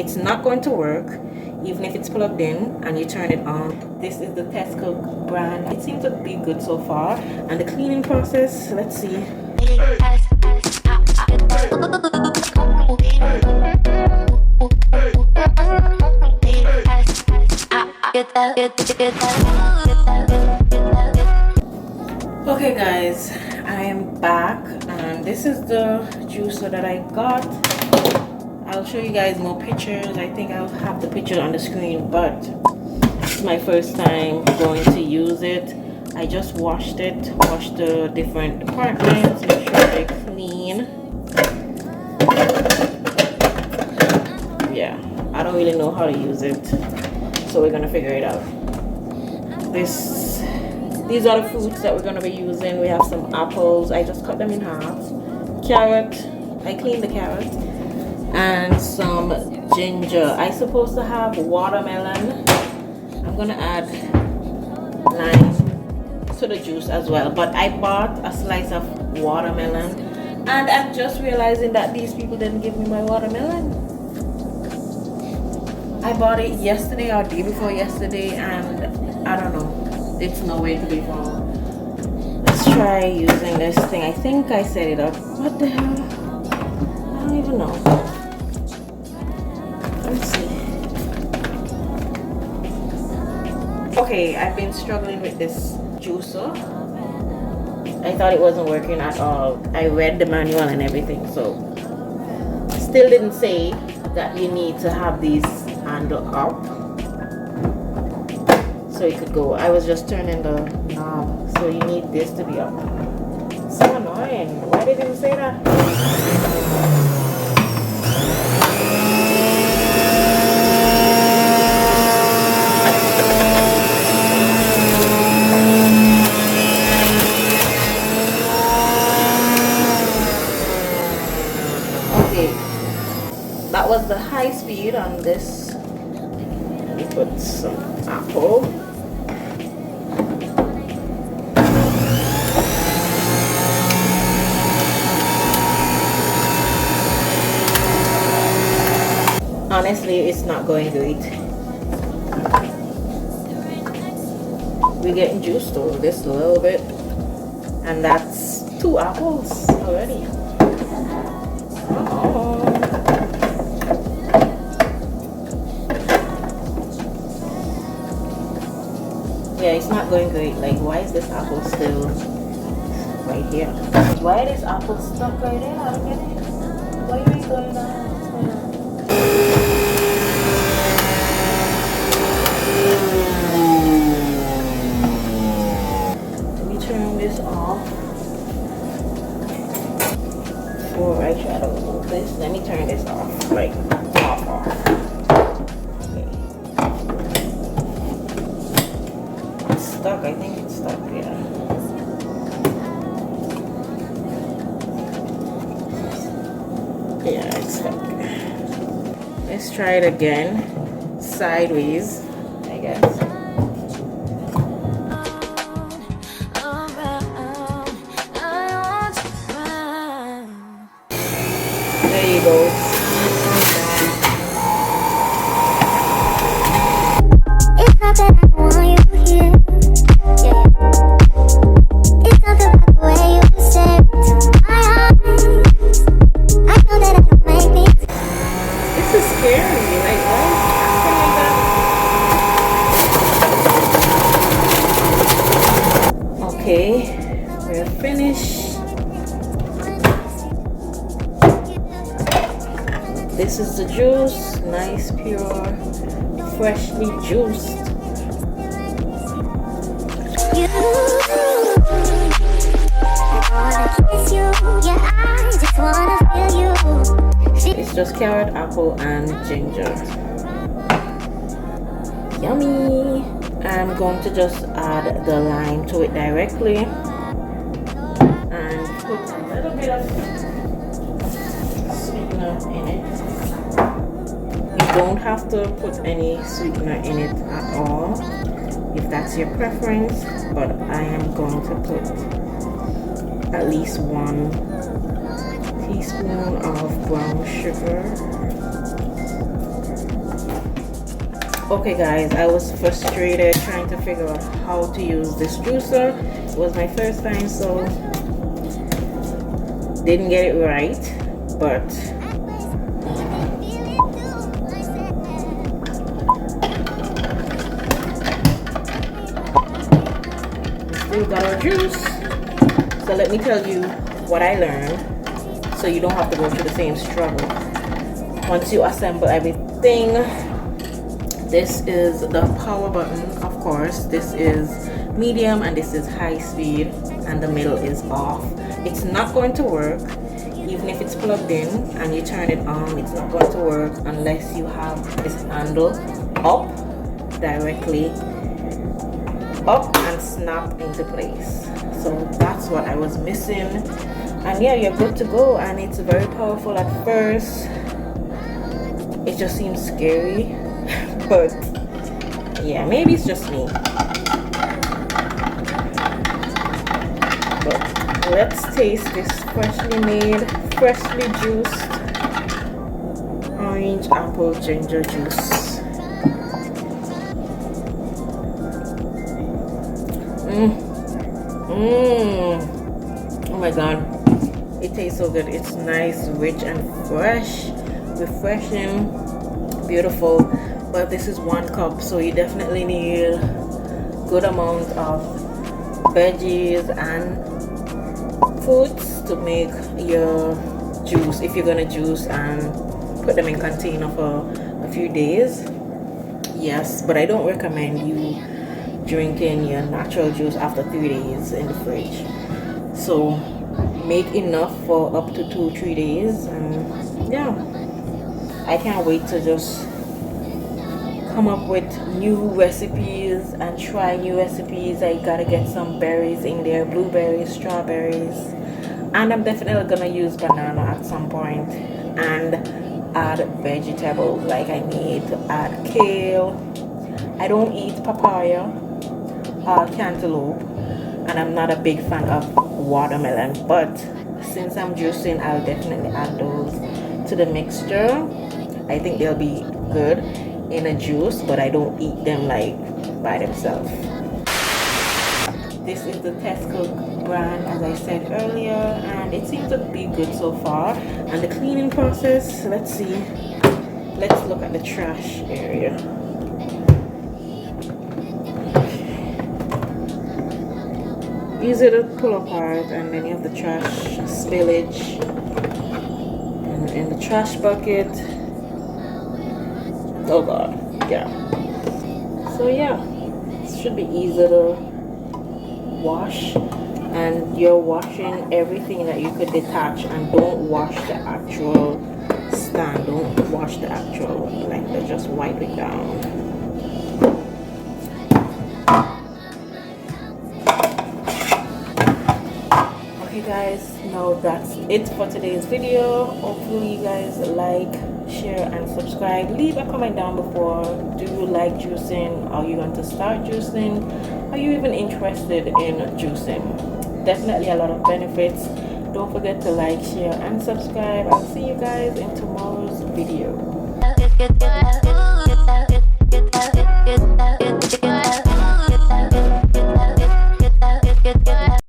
it's not going to work even if it's plugged in and you turn it on. This is the Tescook brand. It seems to be good so far. And the cleaning process, let's see. Okay guys, I am back and this is the juicer that I got. I'll show you guys more pictures. I think I'll have the picture on the screen, but it's my first time going to use it. I just washed the different compartments, make sure they're clean. Yeah, I don't really know how to use it, so we're gonna figure it out. These are the fruits that we're gonna be using. We have some apples. I just cut them in half. Carrot. I cleaned the carrot. And some ginger. I'm supposed to have watermelon. I'm gonna add lime to the juice as well. But I bought a slice of watermelon. And I'm just realizing that these people didn't give me my watermelon. I bought it yesterday or day before yesterday, and I don't know. It's nowhere to be found. Let's try using this thing. I think I set it up. What the hell? I don't even know. Let's see. Okay, I've been struggling with this juicer. I thought it wasn't working at all. I read the manual and everything, so still didn't say that you need to have these handle up so it could go. I was just turning the knob, so you need this to be up. So annoying. Why didn't you say that? Okay, that was the high speed on this. Let me put some apple. Honestly, it's not going great. We're getting juice though, this a little bit, and that's 2 apples already. Yeah, it's not going great. Like, why is this apple still right here? Why is this apple stuck right there? I don't get it. Why are you going down? Let me turn this off before I try to remove this. Let me turn this off, like off. Okay. It's stuck. I think it's stuck. Yeah. Yeah, it's stuck. Let's try it again, sideways, I guess. There you go. It's not that I want you here. Yeah. It's not the way you say to my eyes. I know that I don't make me. This is scary. Like, why is it acting like that? Okay, we're finished. This is the juice, nice, pure, freshly juiced. It's just carrot, apple, and ginger. Yummy! I'm going to just add the lime to it directly and put a little bit of sweetener in it. You don't have to put any sweetener in it at all if that's your preference, but I am going to put at least 1 teaspoon of brown sugar. Okay guys, I was frustrated trying to figure out how to use this juicer. It was my first time, so didn't get it right, but still got our juice. So let me tell you what I learned so you don't have to go through the same struggle. Once you assemble everything, this is the power button, of course. This is medium and this is high speed, and the middle is off. It's not going to work even if it's plugged in and you turn it on. It's not going to work unless you have this handle up, directly up and snap into place. So that's what I was missing, and yeah, you're good to go. And it's very powerful. At first it just seems scary but yeah, maybe it's just me. But let's taste this freshly made, freshly juiced orange apple ginger juice. Oh my god, it tastes so good. It's nice, rich and fresh, refreshing, beautiful. But this is 1 cup, so you definitely need good amount of veggies and fruits to make your juice, if you're gonna juice and put them in container for a few days. Yes, but I don't recommend you drinking your natural juice after 3 days in the fridge. So make enough for up to 2-3 days, and yeah, I can't wait to just come up with new recipes and try new recipes. I gotta get some berries in there, blueberries, strawberries, and I'm definitely gonna use banana at some point, and add vegetables. Like I need to add kale. I don't eat papaya or cantaloupe, and I'm not a big fan of watermelon, but since I'm juicing, I'll definitely add those to the mixture. I think they'll be good in a juice, but I don't eat them like by themselves. This is the Tescook brand, as I said earlier, and it seems to be good so far. And the cleaning process, let's see, let's look at the trash area. Easy to pull apart, and then you have the trash spillage and in the trash bucket. Oh god, yeah. So yeah, it should be easy to wash, and you're washing everything that you could detach, and don't wash the actual stand, don't wash the actual blender, just wipe it down. Okay guys, now that's it for today's video. Hopefully you guys like, share and subscribe. Leave a comment down below. Do you like juicing? Are you going to start juicing? Are you even interested in juicing? Definitely a lot of benefits. Don't forget to like, share and subscribe. I'll see you guys in tomorrow's video.